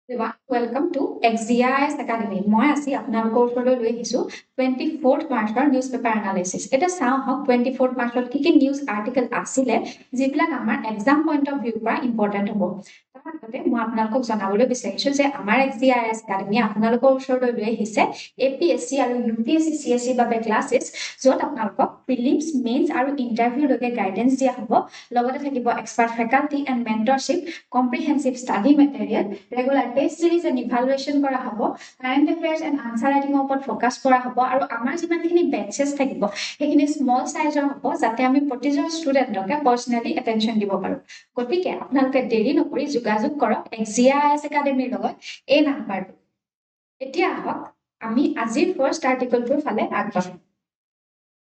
Everyone, welcome to XDIS Academy. মই আজি আপোনালোকৰ ওচৰলৈ লৈ আহিছো 24th মাৰ্চৰ নিউজ পেপাৰ এনালাইচিছ। এটা চাওঁ হওক 24th মাৰ্চত কি নিউজ আৰ্টিকেল আছিলে যিবিলাক আমাৰ এক্সাম পইণ্ট অফ ভিউৰ পৰা ইম্পৰ্টেণ্ট হ'ব। তাৰ আগতে মই আপোনালোকক জনাবলৈ বিচাৰিছো যে আমাৰ XDIS Academy আপোনালোকৰ ওচৰলৈ লৈ আহিছে APSC আৰু UPSC CSC বাবে ক্লাছেছ য'ত আপোনালোকক প্ৰিলিমছ, মেইনছ আৰু ইণ্টাৰভিউলৈকে গাইডেন্স দিয়া হ'ব। লগতে থাকিব expert faculty and mentorship, comprehensive study material, regular test series and evaluation কৰা হ'ব, কাৰেণ্ট এফেয়াৰ্ছ এণ্ড আনচাৰ ৰাইটিঙৰ ওপৰত ফ'কাছ কৰা হ'ব আৰু আমাৰ যিমানখিনি বেটছেছ থাকিব সেইখিনি স্মল চাইজৰ হ'ব যাতে আমি প্ৰতিজন ষ্টুডেণ্টকে পাৰ্চনেলি এটেনশ্যন দিব পাৰোঁ। গতিকে আপোনালোকে দেৰি নকৰি যোগাযোগ কৰক XDIS একাডেমীৰ লগত এই নাম্বাৰটো। এতিয়া আহক আমি আজিৰ ফাৰ্ষ্ট আৰ্টিকলটোৰ ফালে আগবাঢ়ো।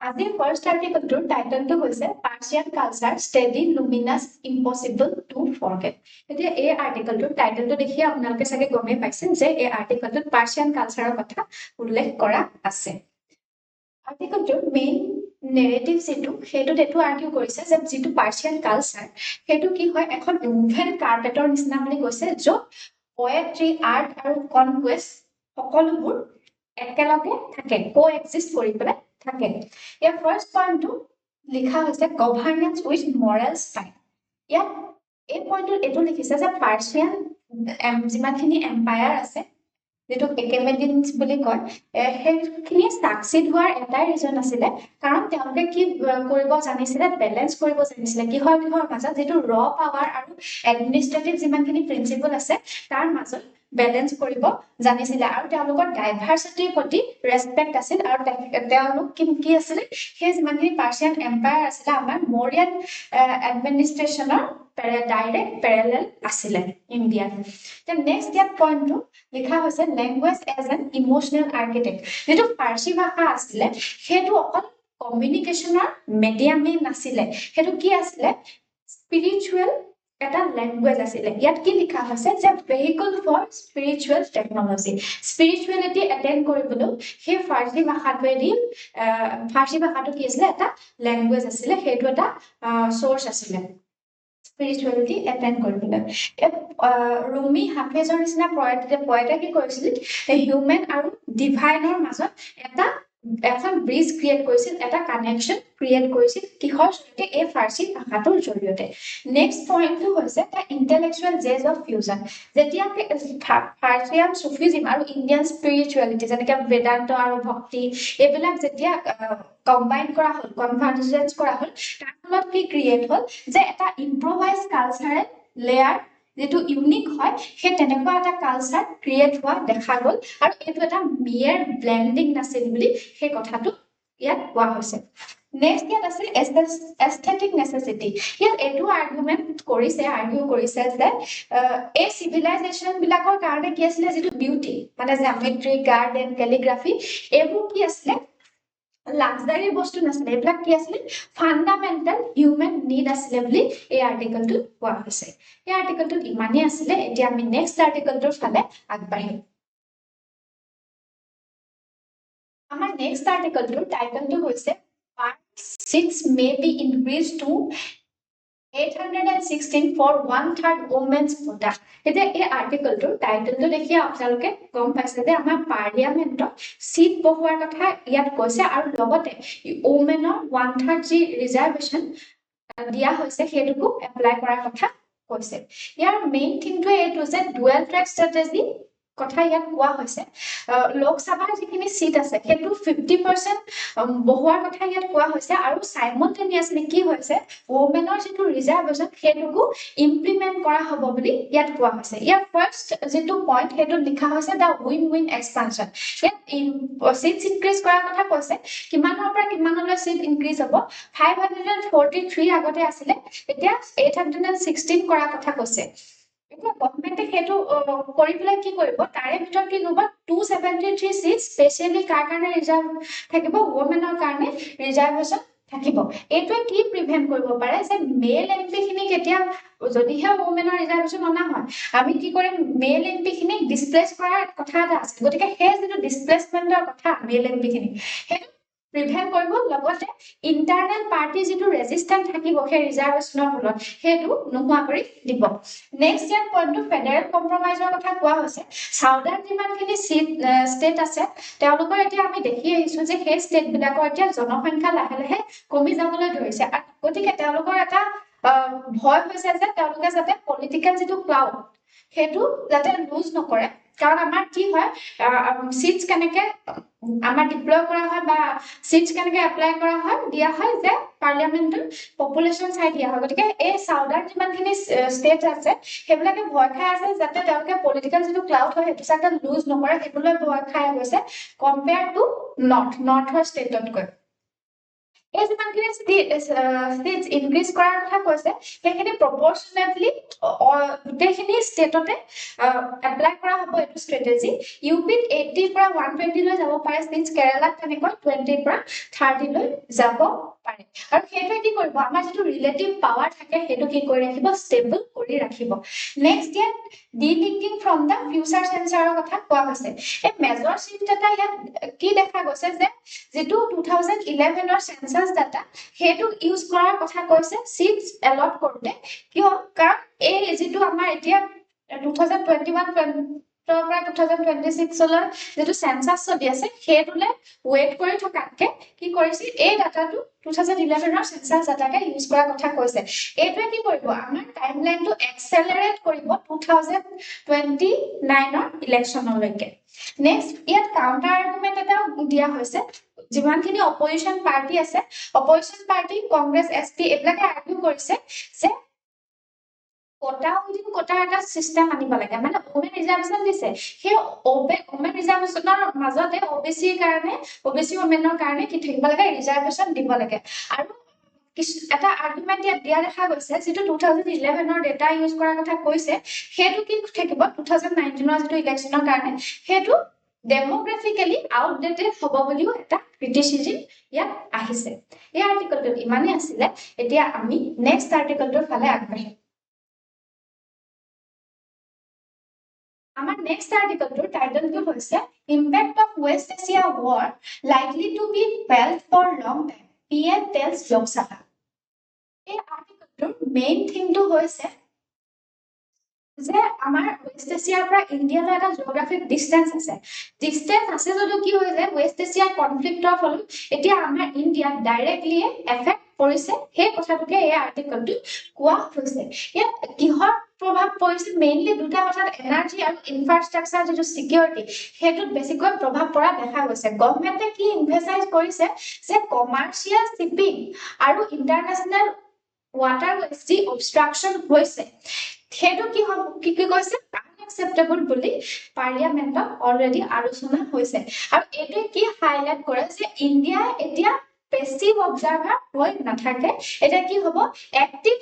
আজিৰ ফাৰ্ষ্ট আৰ্টিকলটোৰ টাইটেলটো হৈছে Persian culture steady luminous impossible to forget. এতিয়া এই আৰ্টিকলটোৰ টাইটেলটো দেখি আপোনালোকে চাগে গমেই পাইছে যে এই আৰ্টিকলটোত পাৰ্চিয়ান কালচাৰৰ কথা উল্লেখ কৰা আছে। আৰ্টিকলটোৰ মেইন নেৰেটিভ সেইটোত এইটো আৰ্গিউ কৰিছে যে যিটো পাৰ্চিয়ান কালচাৰ সেইটো কি হয় এখন ইভেন কাৰ্পেটৰ নিচিনা বুলি কৈছে য'ত পয়েট্ৰি, আৰ্ট আৰু কনকুৱেষ্ট সকলোবোৰ একেলগে থাকে, কোএক্সিষ্ট কৰি পেলাই থাকে। ইয়াৰ ফাৰ্ষ্ট পইণ্টটো লিখা হৈছে গভাৰ্নেন্স উইথ মৰেল স্পাইন। ইয়াত এই পইণ্টটোত এইটো লিখিছে যে পাৰ্চিয়ান যিমানখিনি এম্পায়াৰ আছে যিটো একেমেডিনছ বুলি কয় সেইখিনি ছাকচিড হোৱাৰ এটাই ৰিজন আছিলে কাৰণ তেওঁলোকে কি কৰিব জানিছিলে, বেলেঞ্চ কৰিব জানিছিলে কিহৰ মাজত যিটো ৰ পাৱাৰ আৰু এডমিনিষ্ট্ৰেটিভ যিমানখিনি প্ৰিন্সিপল আছে তাৰ মাজত বেলেঞ্চ কৰিব জানিছিলে আৰু তেওঁলোকৰ ডাইভাৰ্চিটিৰ প্ৰতি ৰেচপেক্ট আছিল আৰু তেওঁলোক কি আছিলে সেই যিমানখিনি পাৰ্চিয়ান এম্পায়াৰ আছিলে আমাৰ মৰিয়ান এডমিনিষ্ট্ৰেশ্যনৰ ডাইৰেক্ট পেৰেলেল আছিলে ইণ্ডিয়াত। নেক্সট ইয়াত পইণ্টটো লিখা হৈছে language as an emotional architect. যিটো ফাৰ্চী ভাষা আছিলে সেইটো অকল কমিউনিকেশ্যনৰ মেডিয়ামেই নাছিলে, সেইটো কি আছিলে স্পিৰিচুৱেল এটা লেংগুৱেজ আছিলে। ইয়াত কি লিখা হৈছে যে vehicle for spiritual technology. Spirituality attain কৰিবলৈ সেই ফাৰ্চী ভাষাটো কি আছিলে এটা লেংগুৱেজ আছিলে, সেইটো এটা চ'ৰ্চ আছিলে স্পিৰিচুৱেলিটি এটেইন কৰিবলৈ। ৰুমি হাফেজৰ নিচিনা পয়েটে কি কৰিছিল হিউমেন আৰু ডিভাইনৰ মাজত এখন ব্ৰিজ ক্ৰিয়েট কৰিছিল, এটা কানেকশ্যন ক্ৰিয়েট কৰিছিল কিহৰ জৰিয়তে এই ফাৰ্চী ভাষাটোৰ জৰিয়তে। নেক্সট পইণ্টটো হৈছে the intellectual jazz of fusion. যেতিয়া পাৰ্চিয়ান চুফিজিম আৰু ইণ্ডিয়ান স্পিৰিচুৱেলিটি যেনেকে বেদান্ত আৰু ভক্তি এইবিলাক যেতিয়া কম্বাইন কৰা হ'ল, কনভাৰ্জেঞ্চ কৰা হ'ল, তাৰ ফলত কি ক্ৰিয়েট হ'ল যে এটা ইম্প্ৰভাইজ কালচাৰেল লেয়াৰ যিটো ইউনিক হয় সেই তেনেকুৱা এটা কালচাৰ ক্ৰিয়েট হোৱা দেখা গ'ল আৰু এইটো এটা মিয়াৰ ব্লেণ্ডিং নাছিল বুলি সেই কথাটো ইয়াত কোৱা হৈছে। নেক্সট ইয়াত আছে এস্থেটিক নেচেচিটি। ইয়াত এইটো আৰ্গিউ কৰিছে যে এই চিভিলাইজেশ্যন বিলাকৰ কাৰণে কি আছিলে যিটো বিউটি মানে জিঅমেট্ৰি, গাৰ্ডেন, কেলিগ্ৰাফি এইবোৰ কি আছিলে লাক্সাৰী বস্তু নাছিলে, এইবিলাক কি আছিলে ফাণ্ডামেণ্টেল হিউমেন নিড আছিলে বুলি এই আৰ্টিকলটোত কোৱা হৈছে। এই আৰ্টিকলটোত ইমানেই আছিলে। এতিয়া আমি নেক্সট আৰ্টিকলটোৰ ফালে আগবাঢ়িম। আমাৰ নেক্সট আৰ্টিকলটোৰ টাইটেলটো হৈছে Part 6 may be increased to 816 for 1/3 women's quota. এতিয়া এই আৰ্টিকলটোৰ টাইটেলটো দেখি আপোনালোকে গম পাইছে যে আমাৰ পাৰ্লিয়ামেণ্টত চিট বহোৱাৰ কথা ইয়াত কৈছে আৰু লগতে ওমেনৰ 1/3 যি ৰিজাৰ্ভেশ্যন দিয়া হৈছে সেইটোকো এপ্লাই কৰাৰ কথা কৈছে। ইয়াৰ মেইন থিংটোৱে এইটো যে ডুৱেল ট্ৰেক ষ্ট্ৰেটেজি কথা ইয়াত কোৱা হৈছে। লোকসভাৰ যিখিনি চিট আছে সেইটো 50% বহোৱাৰ কথা ইয়াত কোৱা হৈছে আৰু চাইমলটেনিয়াছলি কি হৈছে ওমেনৰ যিটো ৰিজাৰ্ভেশ্যন সেইটোকো ইমপ্লিমেণ্ট কৰা হ'ব বুলি ইয়াত কোৱা হৈছে। ইয়াৰ ফাৰ্ষ্ট যিটো পইণ্ট সেইটোত লিখা হৈছে দ্য উইন উইন এক্সপানশ্যন। ইয়াত চিট ইনক্ৰিজ কৰাৰ কথা কৈছে, কিমানৰ পৰা কিমানলৈ চিট ইনক্ৰিজ হ'ব 543 আগতে আছিলে, এতিয়া 816 কৰাৰ কথা কৈছে। এতিয়া গভৰ্ণমেণ্টে সেইটো কৰি পেলাই কি কৰিব তাৰে ভিতৰত কি কৰিব 273 চিট স্পেচিয়েলি কাৰ কাৰণে ৰিজাৰ্ভ থাকিব ওমেনৰ কাৰণে ৰিজাৰ্ভেশ্যন থাকিব। এইটোৱে কি প্ৰিভেন্ট কৰিব পাৰে যে মেল এমপি খিনিক এতিয়া যদিহে ওমেনৰ ৰিজাৰ্ভেশ্যন অনা হয় আমি কি কৰিম মেল এমপি খিনিক ডিছপ্লেচ কৰাৰ কথা এটা আছে। গতিকে সেই যিটো ডিছপ্লেচমেণ্টৰ কথা মেল এমপি খিনিক সেইটো প্ৰিভেন্ট কৰিব লগতে ইন্টাৰনেল পাৰ্টি যিটো ৰেজিষ্টেন্ট থাকিব সেই ৰিজাৰ্ভেশ্যনৰ ফলত সেইটো নোহোৱা কৰি দিব নেক্সট ইয়াৰ পইণ্টটো ফেডাৰেল কম্প্ৰমাইজৰ কথা কোৱা হৈছে সাউদাৰ্ণ যিমানখিনি ষ্টেট আছে তেওঁলোকৰ এতিয়া আমি দেখি আহিছো যে সেই ষ্টেট বিলাকৰ এতিয়া জনসংখ্যা লাহে লাহে কমি যাবলৈ ধৰিছে গতিকে তেওঁলোকৰ এটা ভয় হৈছে যে তেওঁলোকে যাতে পলিটিকেল যিটো ক্লাউড সেইটো যাতে লুজ নকৰে কাৰণ আমাৰ কি হয় সিটস কেনেকে আমাৰ ডিপ্লয় কৰা হয় বা সিটস কেনেকে এপ্লাই কৰা হয় দিয়া হয় যে পাৰ্লিয়ামেন্টৰ পপুলেশ্যন চাই দিয়া হয় গতিকে এই সাউদাৰ্ণ যিমানখিনি ষ্টেট আছে সেইবিলাকে ভয় খাই আছে যাতে তেওঁলোকে পলিটিকেল যিটো ক্লাউড হয় সেইটো যাতে লুজ নকৰে সেইটোলৈ ভয় খাই গৈছে কম্পেয়াৰ টু নৰ্থৰ ষ্টেটতকৈ এই যিমানখিনি ষ্টেটছ ইনক্ৰিজ কৰাৰ কথা কৈছে সেইখিনি প্ৰপৰ্চনেটলি গোটেইখিনি ষ্টেটতে এপ্লাই কৰা হ'ব এইটো ষ্ট্ৰেটেজি ইউপিত 80 পৰা 120 লৈ যাব পাৰে চিন্স কেৰালাত তেনেকৈ 20 পৰা 30 লৈ যাব পাৰে আৰু সেইটোৱে কি কৰিব আমাৰ যিটো ৰিলেটিভ পাৱাৰ থাকে সেইটো কি কৰি ৰাখিব ষ্টেবল কৰি ৰাখিব নেক্সট ইয়াত ডিলিংকিং ফ্ৰম দ্য ফিউচাৰ চেঞ্চাৰৰ কথা কোৱা হৈছে এই মেজৰ চিফ্ট এটা ইয়াত কি দেখা গৈছে যে যেটো 2011 সেন্সাস ডাটা হেতু ইউজ কৰাৰ কথা কৈছে সিটস এলট কৰোতে কিয় কাৰণ এই যেটো আমাৰ এতিয়া 2021 পৰা 2026 লৈ যেটো সেন্সাস চলি আছে হেতুলে ওয়েট কৰি থকাকে কি কৰিছে এই ডাটাটো 2011 সেন্সাস ডাটাকে ইউজ কৰাৰ কথা কৈছে এইটোৱে কি কৰিব আমাৰ টাইমলাইনটো এক্সেলাৰেট কৰিব 2029 ইলেকশনলৈকে নেক্সট ইয়াত কাউন্টাৰ আৰ্গুমেন্ট এটা দিয়া হৈছে যিমানখিনি অপজিশন পাৰ্টি আছে অপজিশন পাৰ্টি কংগ্ৰেছ এছপি এইবিলাকে আৰ্গু কৰিছে যে কোটা এটা সিস্টেম আনিব লাগে মানে ওমেন ৰিজাৰ্ভেশ্যন দিছে সেই ওমেন ৰিজাৰ্ভেশ্যনৰ মাজতে ওবিসিৰ কাৰণে ওবিসি ওমেনৰ কাৰণে কি থাকিব লাগে ৰিজাৰ্ভেশ্যন দিব লাগে আৰু এটা আৰ্গুমেন্ট ইয়াত দিয়া দেখা গৈছে যেটো 2011 ডেটা ইউজ কৰাৰ কথা কৈছে হেতু কি থাকিব 2019 যেটো ইলেকশনৰ কাৰণে হেতু ডেমোগ্ৰাফিক্যালি আউটডেটেড হ'ব বুলিও এটা ক্ৰিটিসিজম ইয়াত আহিছে এই আৰ্টিকলটো ইমানে আছিল এতিয়া আমি নেক্সট আৰ্টিকলটোৰ ফালে আগবাঢ়িম আমাৰ নেক্সট আৰ্টিকলটোৰ টাইটেলটো হৈছে impact of west Asia war likely to be felt for long time PM tells Lok Sabha এই আৰ্টিকলটোৰ মেইন থিমটো হৈছে যে আমাৰ ৱেষ্ট এছিয়াৰ পৰা ইণ্ডিয়ালৈ এটা জিঅগ্ৰাফিক ডিসটেন্স আছে যদিও কি হৈ যায় ৱেষ্ট এছিয়াৰ কনফ্লিক্টৰ ফলত এতিয়া আমাৰ ইণ্ডিয়াত ডাইৰেক্টলি এফেক্ট পৰিছে সেই কথাটোকে এই আৰ্টিকলটো কোৱা হৈছে ইয়াত কিহৰ প্ৰভাৱ পৰিছে মেইনলি দুটা কথাত এনাৰ্জি আৰু ইনফ্ৰাষ্ট্ৰাকচাৰ যিটো সিকিউৰিটি হেতুত বেছিকৈ প্ৰভাৱ পৰা দেখা গৈছে গভৰ্নমেন্টে কি ইনভেসাইজ কৰিছে যে কমাৰ্শিয়াল শিপিং আৰু ইন্টাৰনেশনাল waterways যি obstruction হৈছে হেতু কি কৈছে unacceptable বুলি পাৰ্লিয়ামেন্টত অলৰেডি আলোচনা হৈছে আৰু এটো কি হাইলাইট কৰে যে ইন্ডিয়া এতিয়া পেসিভ অবজাৰ্ভাৰ হৈ নাথাকে এটা কি হ'ব এক্টিভ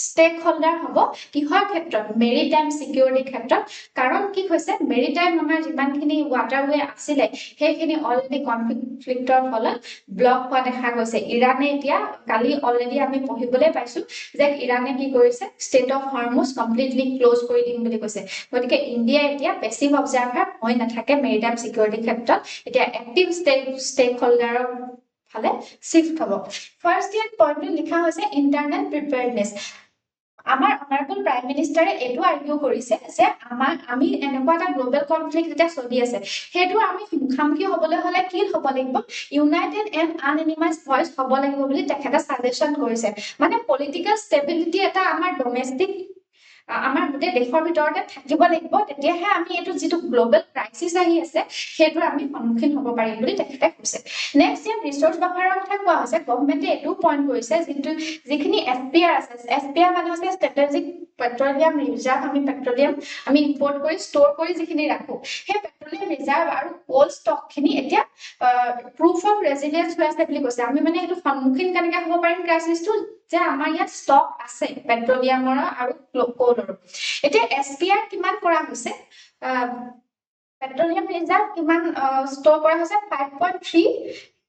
ষ্টেক হোল্ডাৰ হ'ব কিহৰ ক্ষেত্ৰত মেৰিটাইম সিকিউৰিটি ক্ষেত্ৰত কাৰণ কি হৈছে মেৰিটাইম আমাৰ যিমানখিনি ৱাটাৰৱে আছিলে সেইখিনি অলৰেডি কনফ্লিক্টৰ ফলত ব্লক হোৱা দেখা গৈছে ইৰানে এতিয়া কালি অলৰেডি আমি পঢ়িবলৈ পাইছো যে ইৰানে কি কৰিছে state of Hormuz completely close কৰি দিম বুলি কৈছে গতিকে ইণ্ডিয়া এতিয়া পেসিভ অবজাৰ্ভাৰ হৈ নাথাকে মেৰিটাইম সিকিউৰিটি ক্ষেত্ৰত এতিয়া এক্টিভ ষ্টেক হোল্ডাৰৰ ফালে শিফট হ'ব ফাৰ্স্ট ইয়াৰ পইণ্টটো লিখা হৈছে ইন্টাৰনেল প্ৰিপেয়াৰনেছ আমাৰ অনাৰেবল প্ৰাইম মিনিষ্টাৰে এটো আৰ্গিউ কৰিছে যে আমি এনেকুৱা এটা গ্লোবাল কনফ্লিক্ট এটা চলি আছে হেতু আমি মুখামুখি হ'বলৈ হলে কি হ'ব লাগিব ইউনাইটেড এণ্ড আনএনিমাইজ ভয়েস হ'ব লাগিব বুলি তেখেতে সাজেশন কৰিছে মানে পলিটিক্যাল ষ্টেবিলিটি এটা আমাৰ ডোমেষ্টিক আমাৰ গোটে দেশৰ ভিতৰতে থাকিব লাগিব তেতিয়াহে আমি এটো যেটো গ্লোবাল ক্ৰাইসিস আহি আছে হেতু আমি সন্মুখীন হ'ব পাৰিম বুলি তেখেতে কৈছে নেক্সট ইয়াৰ ৰিসোৰ্স বাফাৰৰ কথা কোৱা হৈছে গভৰ্নমেন্টে এটো পইণ্ট কৰিছে যিখিনি এসপিআৰ আছে এসপিআৰ মানে হৈছে ষ্ট্ৰেটেজিক পেট্ৰলিয়াম ৰিজাৰ্ভ আমি পেট্ৰলিয়াম আমি ইম্পৰ্ট কৰি ষ্টৰ কৰি যিখিনি ৰাখো সেই পেট্ৰলিয়াম ৰিজাৰ্ভ আৰু কোল ষ্টক খিনি এতিয়া প্ৰুফ অফ ৰেজিলিয়েন্স হৈ আছে বুলি কৈছে আমি মানে এটো সন্মুখীন কেনেকৈ হ'ব পাৰিম ক্ৰাইসিসটো যে আমাৰ ইয়াত ষ্টক আছে পেট্ৰলিয়ামৰ আৰু কোলৰ এতিয়া এসপিআৰ কিমান কৰা হৈছে পেট্ৰলিয়াম ৰিজাৰ্ভ কিমান ষ্টৰ কৰা হৈছে 5.3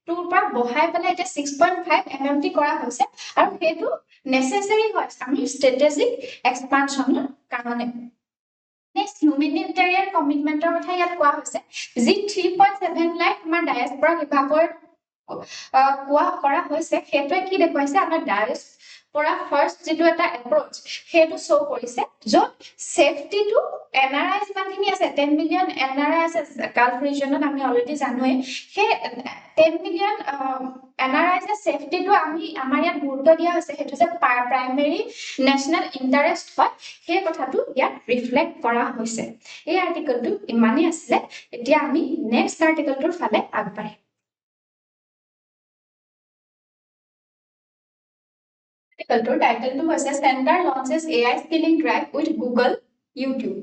টুৰ পৰা বহাই পেলাই এতিয়া 6.5 MMT কৰা হৈছে আৰু হেতু নেসেসাৰী হয় আমি ষ্ট্ৰেটেজিক এক্সপানশনৰ কাৰণে নেক্সট হিউমেনিটেৰিয়ান কমিটমেন্টৰ কথা ইয়াত কোৱা হৈছে যি 3.7 লাখ আমাৰ ডায়াসপৰা বিভাগৰ কোৱা কৰা হৈছে সেইটোৱে কি দেখুৱাইছে আমাৰ ডায়েছ পৰা ফাৰ্ষ্ট যেটো এটা এপ্ৰোচ সেইটো শো কৰিছে য'ত সেফটিটো এনআৰআই যিমানখিনি আছে 10 মিলিয়ন এনআৰআই আছে গাল্ফ ৰিজনত আমি অলৰেডি জানোৱে সেই 10 মিলিয়ন এনআৰআই যে সেফটিটো আমি আমাৰ ইয়াত গুৰুত্ব দিয়া হৈছে সেইটো যে প্ৰাইমেৰী নেশ্যনেল ইণ্টাৰেষ্ট হয় সেই কথাটো ইয়াত ৰিফ্লেক্ট কৰা হৈছে এই আৰ্টিকলটো ইমানেই আছিলে এতিয়া আমি নেক্সট আৰ্টিকলটোৰ ফালে আগবাঢ়িম আৰ্টিকলটোৰ টাইটেলটো হৈছে centre লঞ্চেছ AI skilling drive with Google YouTube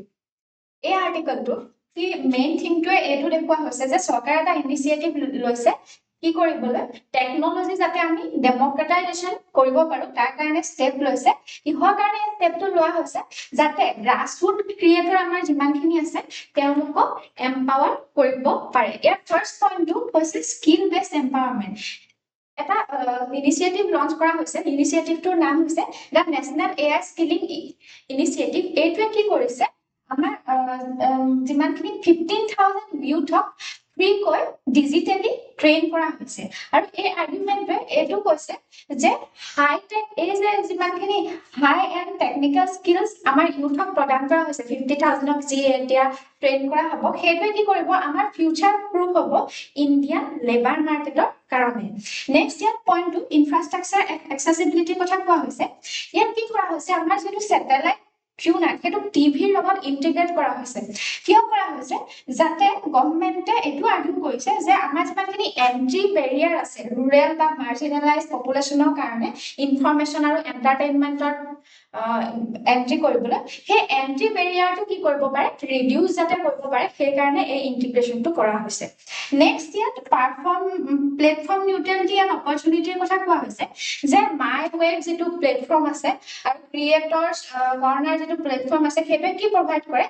এই আৰ্টিকলটো কি মেইন থিংটোৱে এইটো দেখুওৱা হৈছে যে চৰকাৰে এটা ইনিচিয়েটিভ লৈছে কি কৰিবলৈ টেকনলজি যাতে আমি ডেমক্ৰেটাইজেশ্যন কৰিব পাৰো তাৰ কাৰণে ষ্টেপ লৈছে কিহৰ কাৰণে এই ষ্টেপটো লোৱা হৈছে যাতে গ্ৰাছৰুট ক্ৰিয়েটৰ আমাৰ যিমানখিনি আছে তেওঁলোকক এম্পাৱাৰ কৰিব পাৰে ইয়াৰ ফাৰ্ষ্ট পইণ্টটো হৈছে স্কিল বেছড এম্পাৱাৰমেণ্ট এটা ইনিচিয়েটিভ লঞ্চ কৰা হৈছে ইনিচিয়েটিভটোৰ নাম হৈছে the national AI skilling initiative এইটোৱে কি কৰিছে আমাৰ যিমানখিনি 15,000 ইউথক ফ্ৰীকৈ ডিজিটেলি ট্ৰেইন কৰা হৈছে আৰু এই আৰ্গুমেণ্টটোৱে এইটো কৈছে যে হাই টেক এই যে যিমানখিনি হাই এণ্ড টেকনিকেল স্কিলছ আমাৰ ইউথক প্ৰদান কৰা হৈছে 50,000ক যি এতিয়া ট্ৰেইন কৰা হ'ব সেইটোৱে কি কৰিব আমাৰ ফিউচাৰ প্ৰুফ হ'ব ইণ্ডিয়ান লেবাৰ মাৰ্কেটৰ কাৰণে নেক্সট ইয়াত পইণ্টটো ইনফ্ৰাষ্ট্ৰাকচাৰ এক্সেচিবিলিটিৰ কথা কোৱা হৈছে ইয়াত কি কৰা হৈছে আমাৰ যিটো স্যাটেলাইট কিউনাৰ সেইটো টিভিৰ লগত ইন্টিগ্ৰেট কৰা হৈছে কিয় কৰা হৈছে যাতে গভৰ্ণমেণ্টে এইটো আৰ্গু কৰিছে যে আমাৰ যিমানখিনি এন্ট্ৰি বেৰিয়াৰ আছে ৰুৰেল বা মাৰ্জিনেলাইজ পপুলেশ্যনৰ কাৰণে ইনফৰমেশ্যন আৰু এণ্টাৰটেইনমেণ্টৰ এন্ট্ৰি কৰিবলৈ সেই এন্ট্ৰি বেৰিয়াৰটো কি কৰিব পাৰে ৰিডিউচ যাতে কৰিব পাৰে সেই কাৰণে এই ইন্টিগ্ৰেশ্যনটো কৰা হৈছে নেক্সট ইয়াত প্লেটফৰ্ম নিউট্ৰেলিটি এণ্ড অপৰচুনিটিৰ কথা কোৱা হৈছে যে মাই ৱেব যিটো প্লেটফৰ্ম আছে আৰু ক্ৰিয়েটৰ্ছ কৰ্নাৰ যিটো প্লেটফৰ্ম আছে সেইটোৱে কি প্ৰভাইড কৰে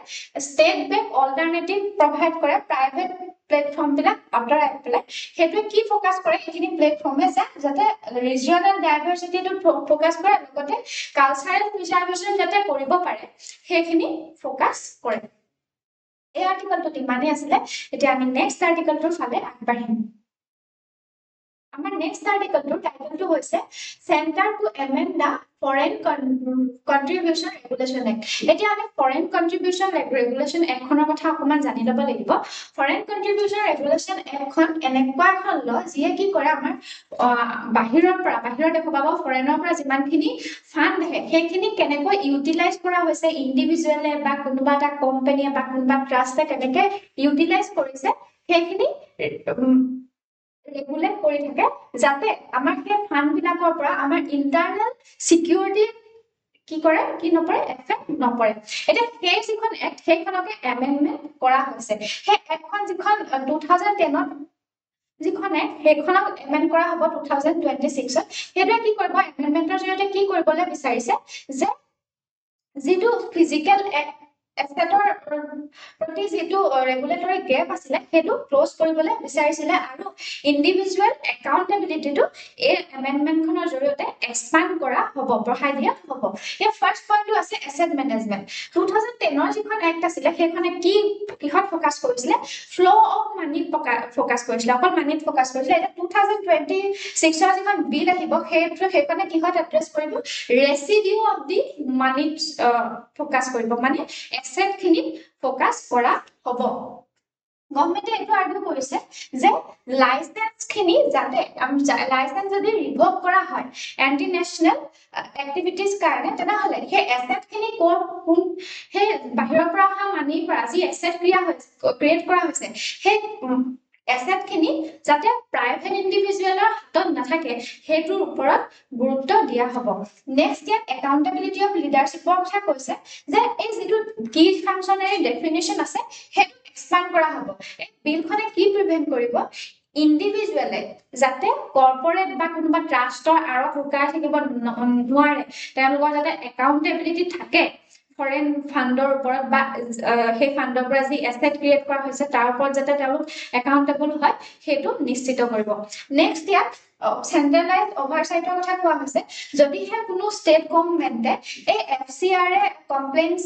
ষ্টেট বেক অল্টাৰনেটিভ প্ৰভাইড কৰে প্ৰাইভেট প্লেটফৰ্মবিলাক আঁতৰাই পেলাই সেইটোৱে কি ফ'কাছ কৰে সেইখিনি প্লেটফৰ্মে যাতে ৰিজিয়নেল ডাইভাৰ্চিটিটো ফ'কাছ কৰে লগতে কালচাৰেল প্ৰিজাৰ্ভেশ্যন যাতে কৰিব পাৰে সেইখিনি ফ'কাছ কৰে এই আৰ্টিকলটোত ইমানেই আছিলে এতিয়া আমি নেক্সট আৰ্টিকলটোৰ ফালে আগবাঢ়িম আমাৰ নেক্সট আৰ্টিকলটোৰ টাইটেলটো হৈছে centre to amend the foreign contribution regulation act এতিয়া আমি ফৰেন কণ্ট্ৰিবিউশ্যন ৰেগুলেশ্যন এক্টখনৰ কথা অকণমান জানি ল'ব লাগিব ফৰেন কণ্ট্ৰিবিউশ্যন ৰেগুলেশ্যন এক্টখন এনেকুৱা এখন ল যিয়ে কি কৰে আমাৰ বাহিৰৰ দেশৰ বা ফৰেনৰ পৰা যিমানখিনি ফাণ্ড আহে সেইখিনি কেনেকৈ ইউটিলাইজ কৰা হৈছে ইণ্ডিভিজুৱেলে বা কোনোবা এটা কোম্পানীয়ে বা কোনোবা ট্ৰাষ্টে কেনেকৈ ইউটিলাইজ কৰিছে সেইখিনি ৰেগুলেট কৰি থাকে যাতে আমাৰ সেই ফাণ্ডবিলাকৰ পৰা আমাৰ ইণ্টাৰনেল সিকিউৰিটি কি কৰে কি নপৰে এফেক্ট নপৰে এতিয়া সেই যিখন এক্ট সেইখনকে এমেণ্ডমেণ্ট কৰা হৈছে সেই এক্টখন যিখন 2010ত যিখন এক্ট সেইখনক এমেণ্ড কৰা হ'ব 2026ত সেইটোৱে কি কৰিব এমেণ্ডমেণ্টৰ জৰিয়তে কি কৰিবলৈ বিচাৰিছে যে যিটো ফিজিকেল এছেটৰ প্ৰতি যিটো ৰেগুলেটৰী গেপ আছিলে সেইটো ক্লোজ কৰিবলৈ বিচাৰিছিলে আৰু ইণ্ডিভিজুৱেল একাউণ্টেবিলিটিটো এই এমেণ্ডমেণ্টখনৰ জৰিয়তে এক্সপাণ্ড কৰা হ'ব বঢ়াই দিয়া হ'ব ইয়াৰ ফাৰ্ষ্ট পইণ্টটো আছে এছেট মেনেজমেণ্ট 2010ৰ যিখন এক্ট আছিলে সেইখনে কিহত ফ'কাছ কৰিছিলে ফ্ল' অফ মানিত ফ'কাছ কৰিছিলে অকল মানিত ফ'কাছ কৰিছিলে এতিয়া 2026ৰ যিখন বিল আহিব সেইখনে কিহত এড্ৰেছ কৰিব ৰেচিডিউ অফ দি মানিত ফ'কাছ কৰিব মানে এছেটখিনি ফ'কাছ কৰা হ'ব গভৰ্ণমেণ্টে এইটো আৰ্গু কৰিছে যে লাইচেন্সখিনি যাতে লাইচেন্স যদি ৰিভ'ক কৰা হয় এণ্টি নেশ্যনেল এক্টিভিটিজ কাৰণে তেনেহ'লে সেই এছেটখিনি সেই বাহিৰৰ পৰা অহা মানিৰ পৰা যি এছেট ক্ৰিয়েট কৰা হৈছে সেই এছেটখিনি যাতে প্ৰাইভেট ইণ্ডিভিজুৱেলৰ হাতত নাথাকে সেইটোৰ ওপৰত গুৰুত্ব দিয়া হ'ব নেক্সট ইয়াত একাউণ্টেবিলিটি অফ লিডাৰশ্বিপৰ কথা কৈছে যে এই যিটো কি ফাংচনেৰী ডেফিনিশ্যন আছে সেইটো এক্সপাণ্ড কৰা হ'ব এই বিলখনে কি প্ৰিভেণ্ট কৰিব ইণ্ডিভিজুৱেলে যাতে কৰ্পৰেট বা কোনোবা ট্ৰাষ্টৰ আঁৰত লুকাই থাকিব নোৱাৰে তেওঁলোকৰ যাতে একাউণ্টেবিলিটি থাকে ফৰেন ফাণ্ডৰ ওপৰত বা সেই ফাণ্ডৰ পৰা যি এছেট ক্ৰিয়েট কৰা হৈছে তাৰ ওপৰত যাতে তেওঁলোক একাউণ্টেবল হয় সেইটো নিশ্চিত কৰিব নেক্সট ইয়াত চেণ্ট্ৰেলাইজ অভাৰচাইটৰ কথা কোৱা হৈছে যদিহে কোনো ষ্টেট গভৰ্ণমেণ্টে এই FCRA কমপ্লেইনছ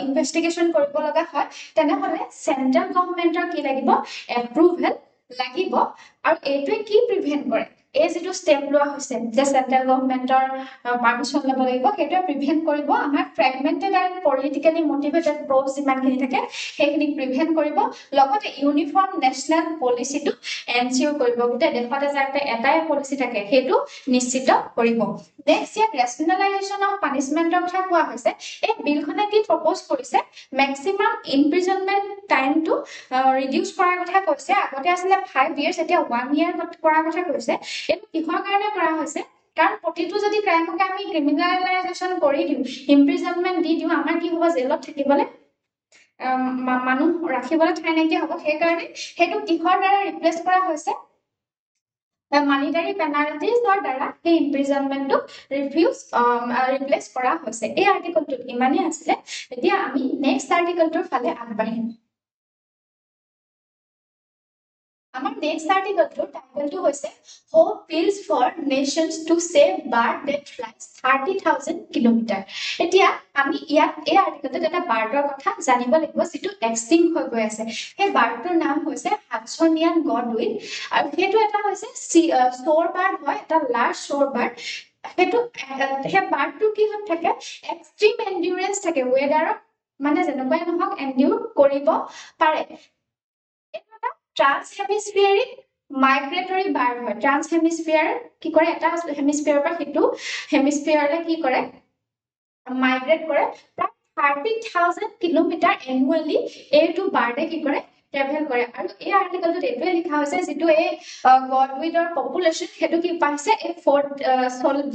ইনভেষ্টিগেশ্যন কৰিব লগা হয় তেনেহ'লে চেণ্ট্ৰেল গভৰ্ণমেণ্টৰ কি লাগিব এপ্ৰুভেল লাগিব আৰু এইটোৱে কি প্ৰিভেন্ট কৰে এই যেটো স্টেপ লোৱা হৈছে যে সেন্ট্ৰেল গভৰ্নমেন্টৰ পাৰমিশন ল'ব লাগিব সেইটো প্ৰিভেন্ট কৰিব আমাৰ ফ্ৰেগমেন্টেড এন্ড পলিটিক্যালি মোটিভেটেড প্ৰ'জ যিমানখিনি থাকে সেইখিনি প্ৰিভেন্ট কৰিব লগতে ইউনিফৰ্ম নেশনেল পলিচিটো এনচিওৰ কৰিব গোটেই দেশতে যাতে এটাই পলিচি থাকে সেইটো নিশ্চিত কৰিব নেক্সট ইয়াত ৰেশনেলাইজেশ্যন অফ পানিশমেন্টৰ কথা কোৱা হৈছে এই বিলখনে কি প্ৰপ'জ কৰিছে মেক্সিমাম ইমপ্ৰিজনমেন্ট টাইমটো ৰিডিউস কৰাৰ কথা কৈছে আগতে আছিলে 5 ইয়াৰ্স এতিয়া 1 ইয়াৰ কৰাৰ কথা কৈছে এটো কিহৰ কাৰণে কৰা হৈছে কাৰণ প্ৰতিটো যদি ক্ৰাইমকে আমি ক্ৰিমিনালাইজেশ্যন কৰি দিও ইমপ্ৰিজনমেন্ট দি দিও আমাৰ কি হ'ব জেলত থাকিবলৈ মানুহ ৰাখিবলৈ ঠাই নাইকিয়া হ'ব সেই কাৰণে হেতু কিহৰ দ্বাৰা ৰিপ্লেস কৰা হৈছে মানিটাৰী পেনাল্টিজৰ দ্বাৰা সেই ইমপ্ৰিজনমেন্টটো ৰিপ্লেস কৰা হৈছে এই আৰ্টিকলটো ইমানেই আছিলে এতিয়া আমি নেক্সট আৰ্টিকলটোৰ ফালে আগবাঢ়িম আমাৰ নেক্সট আৰ্টিকলটোৰ টাইটেলটো হৈছে Hope Pills for Nations to Save Bird That Flies 30,000 kilometre এতিয়া আমি ইয়াত এই আৰ্টিকলটোত এটা বাৰ্ডৰ কথা জানিব লাগিব যেটো এক্সটিংক্ট হৈ গৈ আছে সেই বাৰ্ডটোৰ নাম হৈছে হাডসনিয়ান গডউইন আৰু সেইটো এটা হৈছে শোৰ বাৰ্ড হয় এটা লাৰ্জ শোৰ বাৰ্ড সেইটো সেই বাৰ্ডটো কি হৈ থাকে এক্সট্ৰিম এন্ডিউৰেন্স থাকে ওয়েদাৰত মানে যেনেকৈ নহওক এন্ডিউৰ কৰিব পাৰে ট্ৰান্সহেমিস্ফিয়াৰিক মাইগ্ৰেটৰী বাৰ্ড হয় ট্ৰান্সহেমিস্ফিয়াৰ কি কৰে এটা হেমিস্ফিয়াৰৰ পৰা হিটো হেমিস্ফিয়াৰলে কি কৰে মাইগ্ৰেট কৰে প্ৰায় 30,000 কিলোমিটাৰ এনুৱেলি এইটো বাৰ্ডে কি কৰে ট্ৰেভেল কৰে আৰু এই আৰ্টিকলটোত এইটোৱে লিখা হৈছে যেটো এই গডউইডৰ পপুলেশন হেতু কি পাইছে এই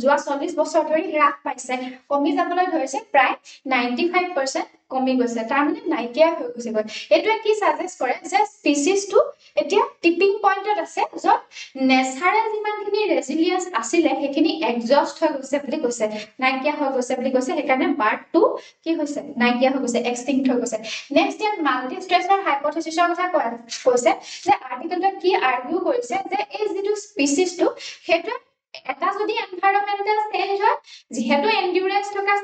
যোৱা 40 বছৰ ধৰি হ্ৰাস পাইছে কমি যাবলৈ ধৰিছে প্ৰায় 95% কমি গৈছে তাৰ মানে নাইকিয়া হৈ গৈছে গৈ এটোৱে কি সাজেষ্ট কৰে যে স্পিচিছটো এতিয়া টিপিং পইণ্টত আছে যত নেচাৰেল যিমানখিনি ৰেজিলিয়েন্স আছিলে সেইখিনি এক্সজস্ট হৈ গৈছে বুলি কৈছে নাইকিয়া হৈ গৈছে বুলি কৈছে সেইকাৰণে বাৰ্ডটো কি হৈছে নাইকিয়া হৈ গৈছে এক্সটিংক্ট হৈ গৈছে নেক্সট ইয়াত মাল্টি স্ট্ৰেছৰ হাইপোথেসিছৰ কথা কৈছে যে আৰ্টিকলটোত কি আৰ্গিউ কৰিছে যে এই যেটো স্পিচিছটো হেতু এটা যদি এনভায়ৰনমেন্টাল চেঞ্জ হয় যেহেতু এন্ডিউৰেন্স থকা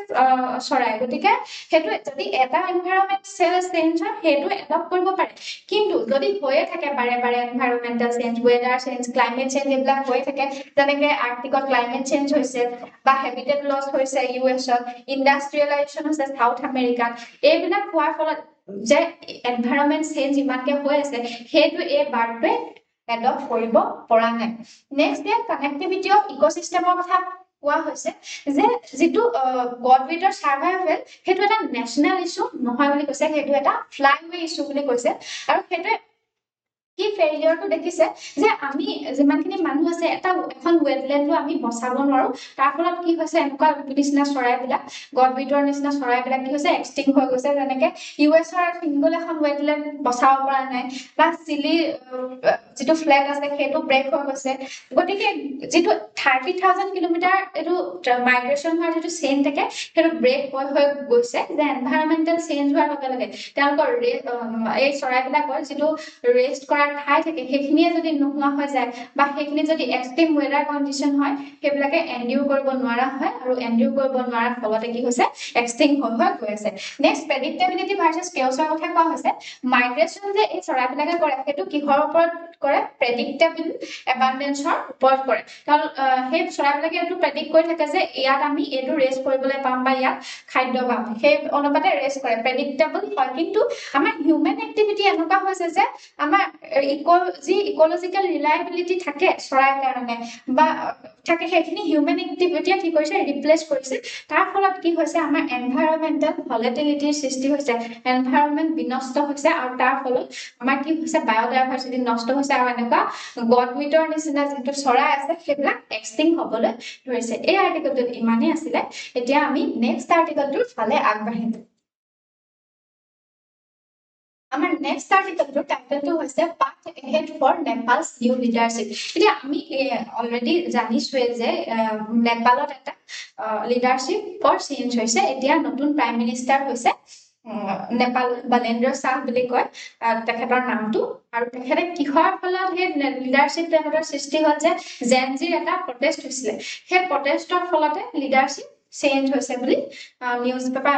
চৰাই গতিকে হেতু যদি এটা এনভায়ৰনমেন্ট চেঞ্জ হয় হেতু এডপ্ট কৰিব পাৰে কিন্তু যদি হৈয়ে থাকে বাৰে বাৰে এনভায়ৰনমেন্টাল চেঞ্জ ওয়েদাৰ চেঞ্জ ক্লাইমেট চেঞ্জ এইবিলাক হৈ থাকে যেনেকৈ আৰ্কটিকত ক্লাইমেট চেঞ্জ হৈছে বা হেবিটেট লছ হৈছে ইউএছত ইন্ডাষ্ট্ৰিয়েলাইজেশ্যন হৈছে সাউথ আমেৰিকাত এইবিলাক হোৱাৰ ফলত যে এনভায়ৰনমেন্ট চেঞ্জ ইমানকে হৈ আছে হেতু এই বাৰ্ডটোৱে এডপ্ট কৰিব পৰা নাই নেক্সট ডে কানেক্টিভিটি অফ ইকোসিস্টেমৰ কথা কোৱা হৈছে যে যেটো গডউইডৰ সাৰ্ভাইভেল হেতু এটা নেশনাল ইস্যু নহয় বুলি কৈছে হেতু এটা ফ্লাইওয়ে ইস্যু বুলি কৈছে আৰু হেতু কি ফেইলিয়ৰটো দেখিছে যে আমি যিমানখিনি মানুহ আছে এটা এখন ওয়েটল্যান্ডো আমি বচাব নোৱাৰো তাৰ ফলত কি হৈছে এনেকুৱা নিচিনা চৰাইবিলাক গডউইডৰ নিচিনা চৰাইবিলাক কি হৈছে এক্সটিংক্ট হৈ গৈছে যেনেকৈ ইউএছৰ সিংগল এখন ওয়েটল্যান্ড বচাব পৰা নাই বা চিলি যেটো ফ্ল্যাগ আছে সেইটো ব্ৰেক হৈ গৈছে গতিকে যেটো 30,000 কিলোমিটাৰ এটো মাইগ্ৰেশন হোৱাৰ যেটো চেইন থাকে সেইটো ব্ৰেক হৈ গৈছে যে এনভায়ৰনমেন্টাল চেঞ্জ হোৱাৰ লগে লগে তেওঁলোকৰ এই চৰাইবিলাকৰ যেটো ৰেষ্ট কৰাৰ ঠাই থাকে সেইখিনিয়ে যদি নোহোৱা হৈ যায় বা সেইখিনি যদি এক্সট্ৰিম ওয়েদাৰ কন্ডিশন হয় সেইবিলাকে এন্ডিউৰ কৰিব নোৱাৰা হয় আৰু এন্ডিউৰ কৰিব নোৱাৰাৰ ফলতে কি হৈছে এক্সটিংক্ট হৈ গৈ আছে নেক্সট প্ৰেডিক্টেবিলিটি ভাৰ্চেছ কেওছৰ কথা কোৱা হৈছে মাইগ্ৰেশন যে এই চৰাইবিলাকে কৰে সেইটো কিহৰ ওপৰত কৰে প্ৰেডিক্টেবল এবান্ডেন্সৰ ওপৰত কৰে কাৰণ সেই চৰাইবিলাকে এটো প্ৰেডিক্ট কৰি থাকে যে ইয়াত আমি এটো ৰেষ্ট কৰিবলৈ পাম বা ইয়াত খাদ্য পাম সেই অনুপাতে ৰেষ্ট কৰে প্ৰেডিক্টেবল হয় কিন্তু আমাৰ হিউম্যান এক্টিভিটি এনেকুৱা হৈছে যে আমাৰ ইকোলজিক্যাল ৰিলায়েবিলিটি থাকে চৰাইৰ কাৰণে বা থাকে সেইখিনি হিউম্যান এক্টিভিটিয়ে কি কৰিছে ৰিপ্লেস কৰিছে তাৰ ফলত কি হৈছে আমাৰ এনভায়ৰনমেন্টাল ভলাটিলিটিৰ সৃষ্টি হৈছে এনভায়ৰনমেন্ট বিনষ্ট হৈছে আৰু তাৰ ফলত আমাৰ কি হৈছে বায়োডাইভাৰ্চিটি নষ্ট হৈছে আৰু এনেকুৱা গডউইডৰ নিচিনা যেটো চৰাই আছে সেইবিলাক এক্সটিংক্ট হ'বলৈ ধৰিছে এই আৰ্টিকলটোত ইমানেই আছিলে এতিয়া আমি নেক্সট আৰ্টিকলটোৰ ফালে আগবাঢ়িম আমাৰ নেক্সট আৰ্টিকলটোৰ টাইটেলটো হৈছে path ahead for Nepal's new leadership এতিয়া আমি অলৰেডি জানিছোৱে যে নেপালত এটা লিডাৰশ্বিপৰ চেঞ্জ হৈছে এতিয়া নতুন প্ৰাইম মিনিষ্টাৰ হৈছে নেপাল বালেন্দ্ৰ শাহ বুলি কয় তেখেতৰ নামটো আৰু তেখেতে কিহৰ ফলত সেই লিডাৰশ্বিপ তেখেতৰ সৃষ্টি হ'ল যে জেনজিৰ এটা প্ৰটেষ্ট হৈছিলে সেই প্ৰটেষ্টৰ ফলতে লিডাৰশ্বিপ চেঞ্জ হৈছে বুলি নিউজ পেপাৰ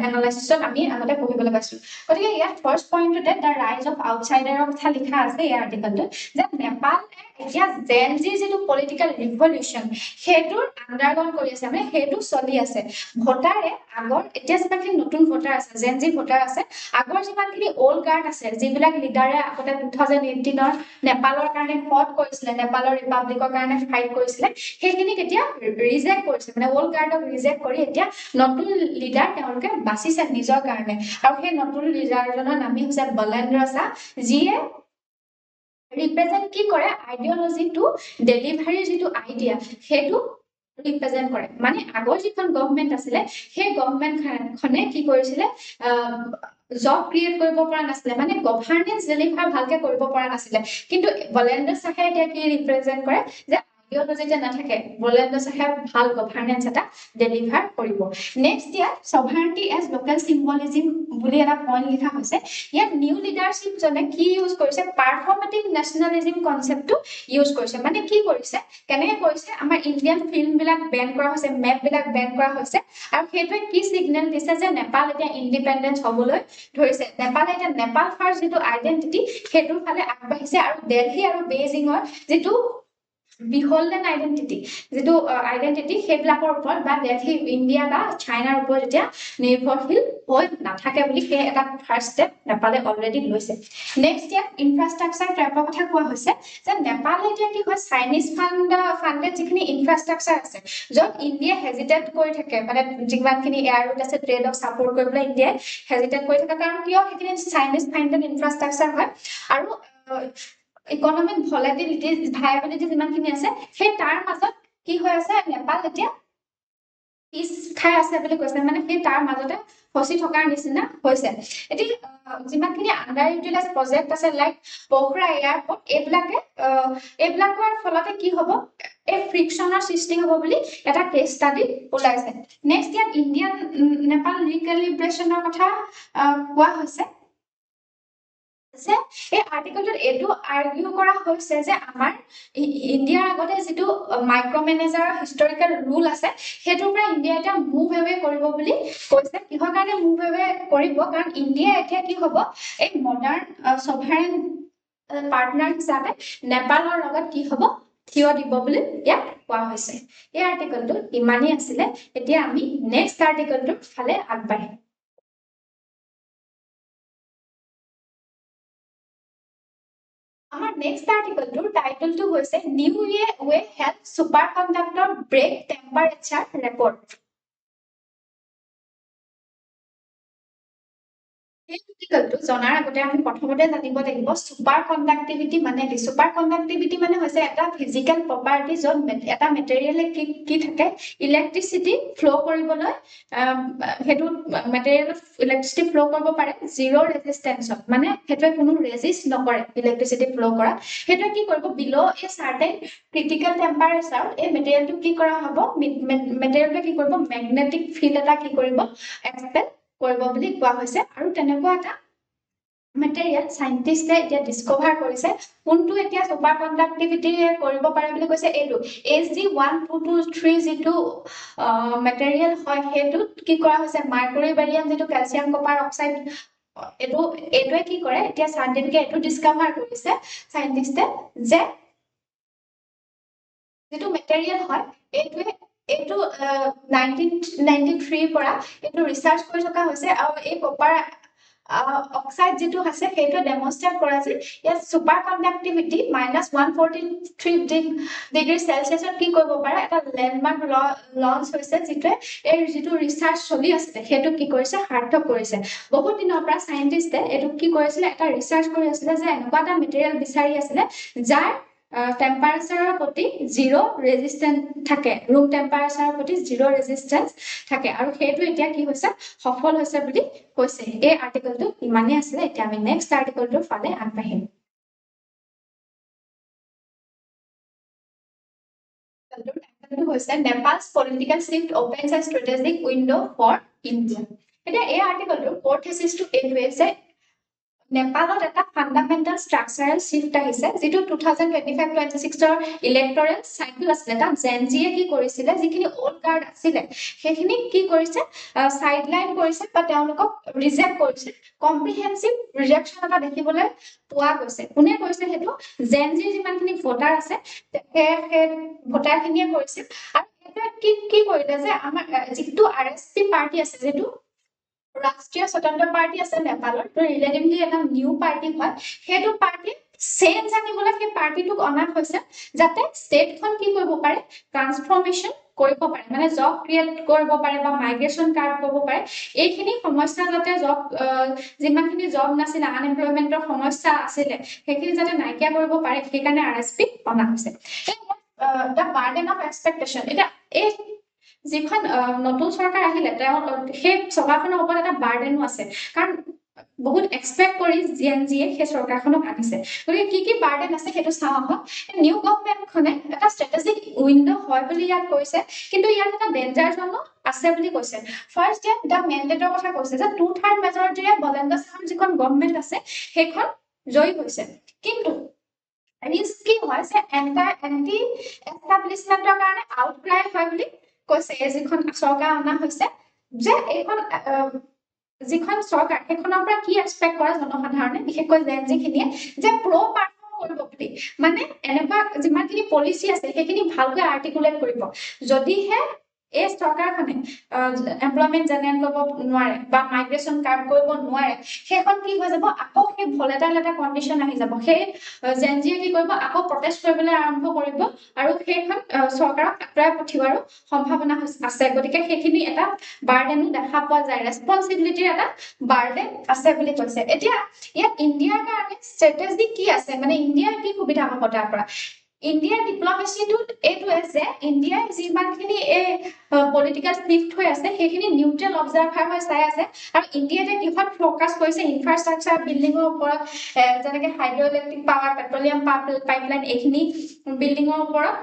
এনালাইচিছত আমি আগতে পঢ়িবলৈ পাইছোঁ গতিকে ইয়াত ফাৰ্ষ্ট পইণ্টটোতে দ্য ৰাইজ অফ আউটচাইডাৰৰ কথা লিখা আছে এই আৰ্টিকলটোত যে নেপালে এতিয়া জেন জিৰ যিটো পলিটিকেল ৰিভলিউশ্যন সেইটোৰ আণ্ডাৰগন কৰি আছে মানে সেইটো চলি আছে ভোটাৰে আগৰ এতিয়া যিমানখিনি নতুন ভোটাৰ আছে জেন জি ভোটাৰ আছে আগৰ যিমানখিনি অল্ড গাৰ্ড আছে যিবিলাক লিডাৰে আগতে 2018ৰ নেপালৰ কাৰণে ফট কৰিছিলে নেপালৰ ৰিপাব্লিকৰ কাৰণে ফাইট কৰিছিলে সেইখিনিক এতিয়া ৰিজেক্ট কৰিছে মানে অল্ড গাৰ্ডক ৰিজেক্ট কৰি এতিয়া নতুন লিডাৰ তেওঁলোকে বাচিছে নিজৰ কাৰণে আৰু সেই নতুন লিডাৰজনৰ নামেই হৈছে বলেন্দ্ৰ শাহ যিয়ে ৰিপ্ৰেজেণ্ট কি কৰে আইডিঅলজিটো ডেলিভাৰীৰ যিটো আইডিয়া সেইটো ৰিপ্ৰেজেণ্ট কৰে মানে আগৰ যিখন গভৰ্ণমেণ্ট আছিলে সেই গভৰ্ণমেণ্টখনে কি কৰিছিলে জব ক্ৰিয়েট কৰিব পৰা নাছিলে মানে গভাৰ্নেন্স ডেলিভাৰ ভালকে কৰিব পৰা নাছিলে কিন্তু বলেন্দ্ৰ শাহে এতিয়া কি ৰিপ্ৰেজেণ্ট কৰে যে আইডিঅলজি যে নাথাকে বলেন্দ্ৰ শাহে ভাল গভাৰ্নেন্স এটা ডেলিভাৰ কৰিব নেক্সট ইয়াত সভাৰ্নিটি এজ লোকেল চিম্বলিজিম বুলি এটা পইণ্ট লিখা হৈছে ইয়াত নিউ লিডাৰশ্বিপ জনে কি ইউজ কৰিছে পাৰফৰ্মেটিভ নেশ্যনেলিজিম কনচেপ্টটো ইউজ কৰিছে মানে কি কৰিছে কেনেকৈ কৰিছে আমাৰ ইণ্ডিয়ান ফিল্মবিলাক বেন কৰা হৈছে মেপবিলাক বেন কৰা হৈছে আৰু সেইটোৱে কি ছিগনেল দিছে যে নেপাল এতিয়া ইণ্ডিপেণ্ডেন্স হ'বলৈ ধৰিছে নেপালে এতিয়া নেপাল ফাৰ্ষ্ট যিটো আইডেণ্টিটি সেইটোৰ ফালে আগবাঢ়িছে আৰু দিল্লী আৰু বেইজিঙৰ যিটো বিহল্ডেন আইডেণ্টিটি যিটো আইডেণ্টিটি সেইবিলাকৰ ওপৰত বা দিল্লী ইণ্ডিয়া বা চাইনাৰ ওপৰত এতিয়া নিৰ্ভৰশীল হৈ নাথাকে বুলি সেই এটা ফাৰ্ষ্ট ষ্টেপ নেপালে অলৰেডি লৈছে নেক্সট ইয়াত ইনফ্ৰাষ্ট্ৰাকচাৰ ট্ৰেপৰ কথা কোৱা হৈছে যে নেপালে এতিয়া কি হয় চাইনিজ ফাণ্ডেড যিখিনি ইনফ্ৰাষ্ট্ৰাকচাৰ আছে য'ত ইণ্ডিয়াই হেজিটেট কৰি থাকে মানে যিমানখিনি এয়াৰ ৰুট আছে ট্ৰেডক ছাপোৰ্ট কৰিবলৈ ইণ্ডিয়াই হেজিটেট কৰি থাকে কাৰণ কিয় সেইখিনি চাইনিজ ফাণ্ডেড ইনফ্ৰাষ্ট্ৰাকচাৰ হয় আৰু ইকনমিক ভায়াবিলিটি যিমানখিনি আছে সেই তাৰ মাজত কি হৈ আছে নেপাল এতিয়া পিছ খাই আছে বুলি কৈছে মানে সেই তাৰ মাজতে ফচি থকাৰ নিচিনা হৈছে এতিয়া যিমানখিনি আণ্ডাৰ ইউটিলাইজ প্ৰজেক্ট আছে লাইক পোখৰা এয়াৰপৰ্ট এইবিলাকৰ ফলতে কি হ'ব এই ফ্ৰিকশ্যনৰ সৃষ্টি হ'ব বুলি এটা কেছ ষ্টাডি ওলাইছে নেক্সট ইয়াত ইণ্ডিয়ান নেপাল ৰিকেলিব্ৰেশ্যনৰ কথা কোৱা হৈছে যে এই আৰ্টিকলটোত এইটো আৰ্গিউ কৰা হৈছে যে আমাৰ ইণ্ডিয়াৰ আগতে যিটো মাইক্ৰ মেনেজাৰৰ হিষ্টৰিকেল ৰুল আছে সেইটোৰ পৰা ইণ্ডিয়া এতিয়া মুভ এৱে কৰিব বুলি কৈছে কিহৰ কাৰণে মুভ এৱে কৰিব কাৰণ ইণ্ডিয়া এতিয়া কি হ'ব এই মডাৰ্ণ সভাৰেন পাৰ্টনাৰ হিচাপে নেপালৰ লগত কি হ'ব থিয় দিব বুলি ইয়াত কোৱা হৈছে এই আৰ্টিকলটো ইমানেই আছিলে এতিয়া আমি নেক্সট আৰ্টিকলটোৰ ফালে আগবাঢ়িম আমাৰ নেক্সট আৰ্টিকলটোৰ টাইটেলটো হৈছে new way help superconductor break temperature record এই আৰ্টিকলটো জনাৰ আগতে আমি প্ৰথমতে জানিব লাগিব ছুপাৰ কণ্ডাক্টিভিটি মানে কি ছুপাৰ কণ্ডাক্টিভিটি মানে হৈছে এটা ফিজিকেল প্ৰপাৰ্টি য'ত এটা মেটেৰিয়েলে কি থাকে ইলেক্ট্ৰিচিটি ফ্ল' কৰিবলৈ সেইটো মেটেৰিয়েল ইলেক্ট্ৰিচিটি ফ্ল' কৰিব পাৰে জিৰ' ৰেজিষ্টেঞ্চত মানে সেইটোৱে কোনো ৰেজিষ্ট নকৰে ইলেক্ট্ৰিচিটি ফ্ল' কৰা সেইটোৱে কি কৰিব বিল' এ চাৰ্টেন ক্ৰিটিকেল টেম্পাৰেচাৰ এই মেটেৰিয়েলটো কি কৰা হ'ব মেটেৰিয়েলটোৱে কি কৰিব মেগনেটিক ফিল্ড এটা কি কৰিব এক্সপেল কৰিব বুলি কোৱা হৈছে আৰু তেনেকুৱা এটা মেটেৰিয়েল চাইণ্টিষ্টে এতিয়া ডিস্কভাৰ কৰিছে কোনটো এতিয়া ছুপাৰ কণ্ডাক্টিভিটি কৰিব পাৰে বুলি কৈছে এইটো HG1223 যিটো মেটেৰিয়েল হয় সেইটোত কি কৰা হৈছে মাৰ্কুৰী বেৰিয়াম যিটো কেলছিয়াম কপাৰ অক্সাইড এইটোৱে কি কৰে এতিয়া চাইণ্টিফিকে এইটো ডিস্কভাৰ কৰিছে চাইণ্টিষ্টে যে যিটো মেটেৰিয়েল হয় এইটো 1993 পৰা এইটো ৰিচাৰ্চ কৰি থকা হৈছে আৰু এই কপাৰ অক্সাইড যিটো আছে সেইটো ডেমনষ্ট্ৰেট কৰা যে ইয়াত ছুপাৰ কণ্ডাক্টিভিটি -143 ডিগ্ৰী চেলচিয়াছত কি কৰিব পাৰে এটা লেণ্ডমাৰ্ক লঞ্চ হৈছে যিটো ৰিচাৰ্চ চলি আছিলে সেইটো কি কৰিছে সাৰ্থক কৰিছে বহুত দিনৰ পৰা চাইণ্টিষ্টে এইটো কি কৰিছিলে এটা ৰিচাৰ্চ কৰি আছিলে যে এনেকুৱা এটা মেটেৰিয়েল বিচাৰি আছিলে যাৰ টেম্পাৰেচাৰৰ প্ৰতি জিৰ' ৰেজিষ্টেঞ্চ থাকে ৰুম টেম্পাৰেচাৰৰ প্ৰতি জিৰ' ৰেজিষ্টেঞ্চ থাকে আৰু সেইটো এতিয়া কি হৈছে সফল হৈছে বুলি কৈছে এই আৰ্টিকলটো ইমানেই আছিলে এতিয়া আমি নেক্সট আৰ্টিকলটোৰ ফালে আগবাঢ়িম হৈছে Nepal's political shift opens a strategic window' for India এতিয়া এই আৰ্টিকলটোৰ কৰ থিচিছটো এইটোৱে যে নেপালত এটা ফাণ্ডামেণ্টেল ষ্ট্ৰাকচাৰেল শিফ্ট আহিছে যিটো 2025-26 ইলেক্টৰেল চাইকেল আছিলে তাত জেনজিয়ে কি কৰিছিলে যিখিনি অল্ড গাৰ্ড আছিলে সেইখিনি কি কৰিছে সাইডলাইন কৰিছে বা তেওঁলোকক ৰিজেক্ট কৰিছে কম্প্ৰিহেনসিভ ৰিজেকশ্যন এটা দেখিবলৈ পোৱা গৈছে কোনে কৰিছে সেইটো জেনজিৰ যিমানখিনি ভোটাৰ আছে সেই ভোটাৰখিনিয়ে কৰিছে আৰু এটা কি কৰিলে যে আমাৰ যিটো আৰএছপি পাৰ্টি আছে যেটো ৰাষ্ট্ৰীয় স্বতন্ত্ৰ পাৰ্টি আছে নেপালৰ তো ৰিলেটিভলি এটা নিউ পাৰ্টি হয় সেইটো পাৰ্টি চেঞ্জ আনিবলৈ সেই পাৰ্টিটোক অনা হৈছে যাতে ষ্টেটখন কি কৰিব পাৰে ট্ৰান্সফৰমেশ্যন কৰিব পাৰে মানে জব ক্ৰিয়েট কৰিব পাৰে বা মাইগ্ৰেশ্যন কাৰ্ড কৰিব পাৰে এইখিনি সমস্যা যাতে জব যিমানখিনি জব নাছিলে আনএমপ্লয়মেণ্টৰ সমস্যা আছিলে সেইখিনি যাতে নাইকিয়া কৰিব পাৰে সেইকাৰণে আৰএছপি অনা হৈছে দ্য বাৰ্ডেন অফ এক্সপেক্টেশ্যন এটা এই যিখন নতুন চৰকাৰ আহিলে সেই চৰকাৰখনৰ ওপৰত এটা বাৰ্ডেনো আছে কাৰণ বহুত এক্সপেক্ট কৰি জিএনজিয়ে সেই চৰকাৰখনক আনিছে গতিকে কি বাৰ্ডেন আছে সেইটো চাওঁ আহক নিউ গভৰ্ণমেণ্টখনে এটা ষ্ট্ৰেটেজিক উইণ্ডো হয় বুলি ইয়াত কৈছে কিন্তু ইয়াত এটা ডেঞ্জাৰ জনো আছে বুলি কৈছে ফাৰ্ষ্ট ইয়াত দ্য মেণ্ডেটৰ কথা কৈছে যে 2/3 মেজৰিটিৰে বলেণ্ডা চাহৰ যিখন গভৰ্ণমেণ্ট আছে সেইখন জয়ী হৈছে কিন্তু ৰিস্ক কি হয় যে এণ্টি এষ্টাব্লিছমেণ্টৰ কাৰণে আউটক্ৰাই হয় বুলি কৈছে যিখন চৰকাৰ অনা হৈছে যে এইখন যিখন চৰকাৰ সেইখনৰ পৰা কি এক্সপেক্ট কৰে জনসাধাৰণে বিশেষকৈ জেনজিখিনিয়ে যে পাৰফৰ্ম কৰিব বুলি মানে এনেকুৱা যিমানখিনি পলিচি আছে সেইখিনি ভালকৈ আৰ্টিকুলেট কৰিব যদিহে এই চৰকাৰখনে এমপ্লয়মেণ্ট জেনেৰেট কৰিব নোৱাৰে বা মাইগ্ৰেশ্যন কাৰ্ড কৰিব নোৱাৰে সেইখন কি হৈ যাব আকৌ সেই ভলেটাইল এটা কণ্ডিশ্যন আহি যাব সেই জেনজিয়ে কি কৰিব আকৌ প্ৰটেষ্ট কৰিবলৈ আৰম্ভ কৰিব আৰু সেইখন চৰকাৰক আঁতৰাই পঠিওৱাৰো সম্ভাৱনা আছে গতিকে সেইখিনি এটা বাৰ্ডেনো দেখা পোৱা যায় ৰেছপন্সিবিলিটিৰ এটা বাৰ্ডেন আছে বুলি কৈছে এতিয়া ইয়াত ইণ্ডিয়াৰ কাৰণে ষ্ট্ৰেটেজি কি আছে মানে ইণ্ডিয়াৰ কি সুবিধা হ'ব তাৰ পৰা ইণ্ডিয়াৰ ডিপ্ল'মেচিটোত এইটোৱে যে ইণ্ডিয়াই যিমানখিনি এই পলিটিকেল শিফ্ট হৈ আছে সেইখিনি নিউট্ৰেল অবজাৰ্ভাৰ হৈ চাই আছে আৰু ইণ্ডিয়াতে কিহত ফ'কাছ কৰিছে ইনফ্ৰাষ্ট্ৰাকচাৰ বিল্ডিঙৰ ওপৰত যেনেকৈ হাইড্ৰ' ইলেক্ট্ৰিক পাৱাৰ পেট্ৰলিয়াম পাইপলাইন এইখিনি বিল্ডিঙৰ ওপৰত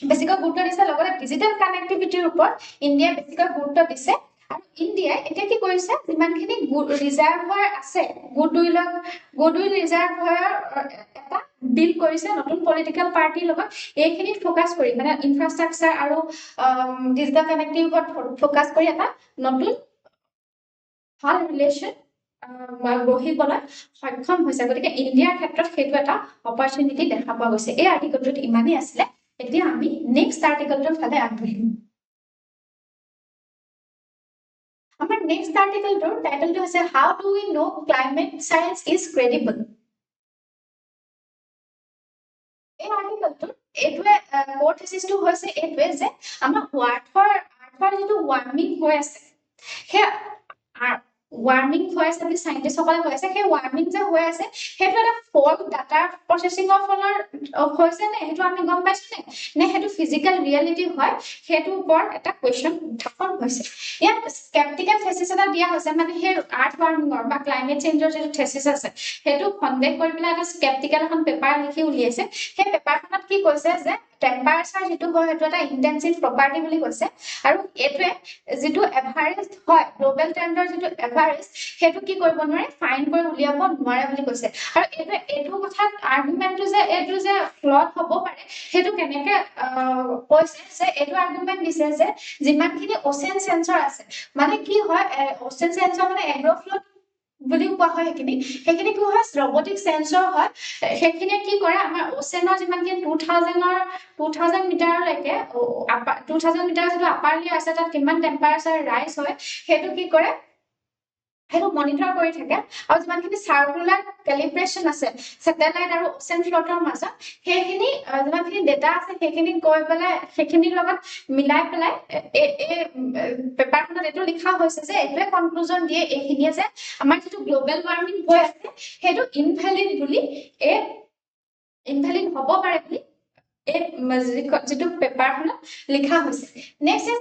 বেছিকৈ গুৰুত্ব দিছে লগতে ডিজিটেল কানেক্টিভিটিৰ ওপৰত ইণ্ডিয়াই বেছিকৈ গুৰুত্ব দিছে আৰু ইণ্ডিয়াই এতিয়া কি কৰিছে যিমানখিনি ৰিজাৰ্ভাৰ আছে গুডউইল ৰিজাৰ্ভাৰৰ এটা বিল কৰিছে নতুন পলিটিকেল পাৰ্টিৰ লগত এইখিনি ফ'কাছ কৰি মানে ইনফ্ৰাষ্ট্ৰাকচাৰ আৰু ডিজিটেল কানেক্টিভিটিৰ ওপৰত ফ'কাছ কৰি এটা নতুন ভাল ৰিলেশ্যন গঢ়িবলৈ সক্ষম হৈছে গতিকে ইণ্ডিয়াৰ ক্ষেত্ৰত সেইটো এটা অপৰচুনিটি দেখা পোৱা গৈছে এই আৰ্টিকলটোত ইমানেই আছিলে এতিয়া আমি নেক্সট আৰ্টিকলটোৰ ফালে আগবাঢ়িম আমাৰ নেক্সট আৰ্টিকলটোৰ টাইটেলটো হৈছে how do we know climate science is credible এই আৰ্টিকলটোত এইটোৱে কোৰ থিচিছটো হৈছে এইটোৱে যে আমাৰ আৰ্থৰ যিটো ৱাৰ্মিং হৈ আছে সেই ৱাৰ্মিং হৈ আছে বুলি চাইণ্টিষ্টসকলে কৈ আছে সেই ৱাৰ্মিং যে হৈ আছে সেইটো এটা ফল্ট ডাটা প্ৰচেচিঙৰ ফলৰ হৈছে নে সেইটো আমি গম পাইছো নে সেইটো ফিজিকেল ৰিয়েলিটি হয় সেইটোৰ ওপৰত এটা কুৱেশ্যন উত্থাপন হৈছে ইয়াত স্কেপটিকেল থেচিছ এটা দিয়া হৈছে মানে সেই আৰ্থ ৱাৰ্মিঙৰ বা ক্লাইমেট চেঞ্জৰ যিটো থেচিছ আছে সেইটো সন্দেহ কৰি পেলাই এটা স্কেপটিকেল এখন পেপাৰ লিখি উলিয়াইছে সেই পেপাৰখনত কি কৈছে যে টেম্পাৰেচাৰ যিটো হয় সেইটো এটা ইণ্টেনচিভ প্ৰপাৰ্টি বুলি কৈছে আৰু এইটোৱে যিটো এভাৰেজ হয় গ্ল'বেল ট্ৰেণ্ডৰ যিটো এভাৰেজ সেইটো কি কৰিব নোৱাৰে ফাইন কৰি উলিয়াব নোৱাৰে বুলি কৈছে আৰু এইটো কথাত আৰ্গুমেণ্টটো যে এইটো যে ফ্লড হ'ব পাৰে সেইটো কেনেকে কৈছে যে এইটো আৰ্গুমেণ্ট দিছে যে যিমানখিনি অ'চেন চেঞ্চৰ আছে মানে কি হয় অ'চেন চেঞ্চৰ মানে এগ্ৰ'ফ্লড বুলি কোৱা হয় সেইখিনি কি হয় ৰবটিক চেঞ্চৰ হয় সেইখিনিয়ে কি কৰে আমাৰ অ'চেনৰ যিমানখিনি 2000 মিটাৰলৈকে 2000 মিটাৰ যিটো আপাৰ লেয়াৰ আছে তাত কিমান টেম্পাৰেচাৰ ৰাইজ হয় সেইটো কি কৰে সেইটো মনিটৰ কৰি থাকে আৰু যিমানখিনি চাৰ্কুলাৰ কেলিব্ৰেশ্যন আছে ছেটেলাইট আৰু অ'চেন ফ্ল'টৰ মাজত সেইখিনি যিমানখিনি ডেটা আছে সেইখিনি গৈ পেলাই সেইখিনিৰ লগত মিলাই পেলাই এই পেপাৰখনত এইটো লিখা হৈছে যে এইটোৱে কনক্লুজন দিয়ে এইখিনিয়ে যে আমাৰ যিটো গ্ল'বেল ৱাৰ্মিং হৈ আছে সেইটো ইনভেলিড হ'ব পাৰে বুলি যিটো পেপাৰখনত লিখা হৈছে নেক্সট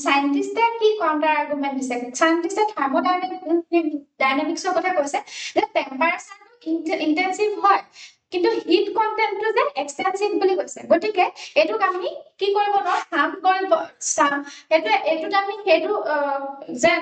চাইণ্টিষ্টে কি কাউণ্টাৰ আৰ্গুমেণ্ট দিছে চাইণ্টিষ্টে থাৰ্মোডাইনামিক্সৰ কথা কৈছে যে টেম্পাৰেচাৰটো ইণ্টেনচিভ হয় কিন্তু হিট কন্টেন্টটো যে এক্সটেনসিভ বুলি কৈছে গতিকে এটুক আমি কি কৰিব ন হাম কৰিব এটুত আমি সেইটো যে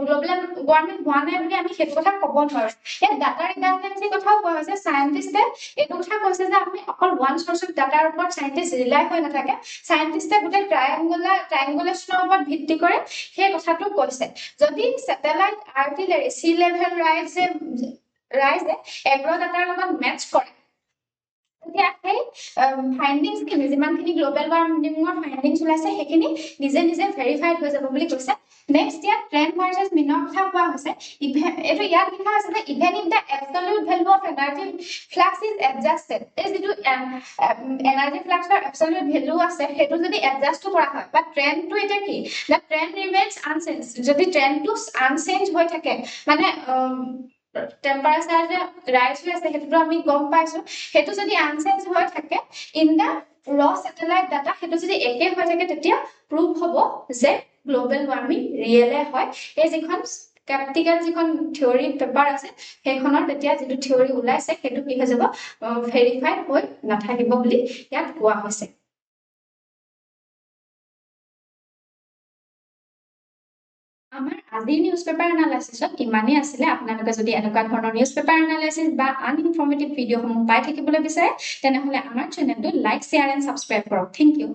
গ্লোবেল ওয়াৰ্মিং হোৱা নাই বুলি আমি সেইটো কথা ক'ব নোৱাৰো এই ডাটা ৰিডান্ডেন্সি কথাও কোৱা হৈছে সায়েন্টিস্টে এইটো কথা কৈছে যে আমি অকল ওয়ান সোৰ্স অফ ডাটাৰ ওপৰত সায়েন্টিস্ট ৰিলাই হৈ নাথাকে সায়েন্টিস্টে গোটেই ট্ৰায়াঙ্গুলেশনৰ ওপৰত ভিত্তি কৰি সেই কথাটো কৈছে যদি স্যাটেলাইট আৰ্টিলাৰি সি লেভেল ৰাইজে এগ্ৰ ডাটাৰ লগত মেচ কৰে তেতিয়া সেই ফাইন্ডিংস খিনি যিমানখিনি গ্লোবেল ওয়াৰ্মিংৰ ফাইন্ডিংস ওলাইছে সেইখিনি নিজে নিজে ভেৰিফাইড হৈ যাব বুলি কৈছে নেক্সট ইয়াত ট্ৰেন্ড ভাৰ্চেছ মিনৰ কথা কোৱা হৈছে এইটো ইয়াত লিখা আছে যে even if the absolute value of energy flux is adjusted এই যেটো এনাৰ্জি ফ্লাক্সৰ এবসলিউট ভ্যালু আছে সেইটো যদি এডজাস্ট কৰা হয় বা ট্ৰেন্ডটো এটা কি দ্য ট্ৰেন্ড ৰিমেইনছ আনচেঞ্জ যদি ট্ৰেন্ডটো আনচেঞ্জ হৈ থাকে মানে টেম্পারেচার যে রাইজ হৈ আছে হেতুটো আমি গম পাইছো হেতু যদি আনচেঞ্জ হৈ থাকে ইন দা ৰ স্যাটেলাইট ডাটা হেতু যদি একে হৈ থাকে তেতিয়া প্ৰুফ হ'ব যে গ্লোবেল ওয়াৰ্মিং ৰিয়েলে হয় এই যিখন স্কেপটিক্যাল যিখন থিওৰি পেপাৰ আছে সেইখনৰ তেতিয়া যেটো থিওৰি ওলাইছে হেতু কি হৈ যাব ভেৰিফাইড হৈ নাথাকিব বুলি ইয়াত কোৱা হৈছে আমাৰ আজিৰ নিউজ পেপাৰ এনালাইসিছত ইমানেই আছিলে আপোনালোকে যদি এনেকুৱা ধৰণৰ নিউজ পেপাৰ এনালাইসিস বা আনইনফৰ্মেটিভ ভিডিঅ'সমূহ পাই থাকিবলৈ বিচাৰে তেনেহলে আমাৰ চেনেলটো লাইক শেয়াৰ এণ্ড সাবস্ক্ৰাইব কৰক থ্যাংক ইউ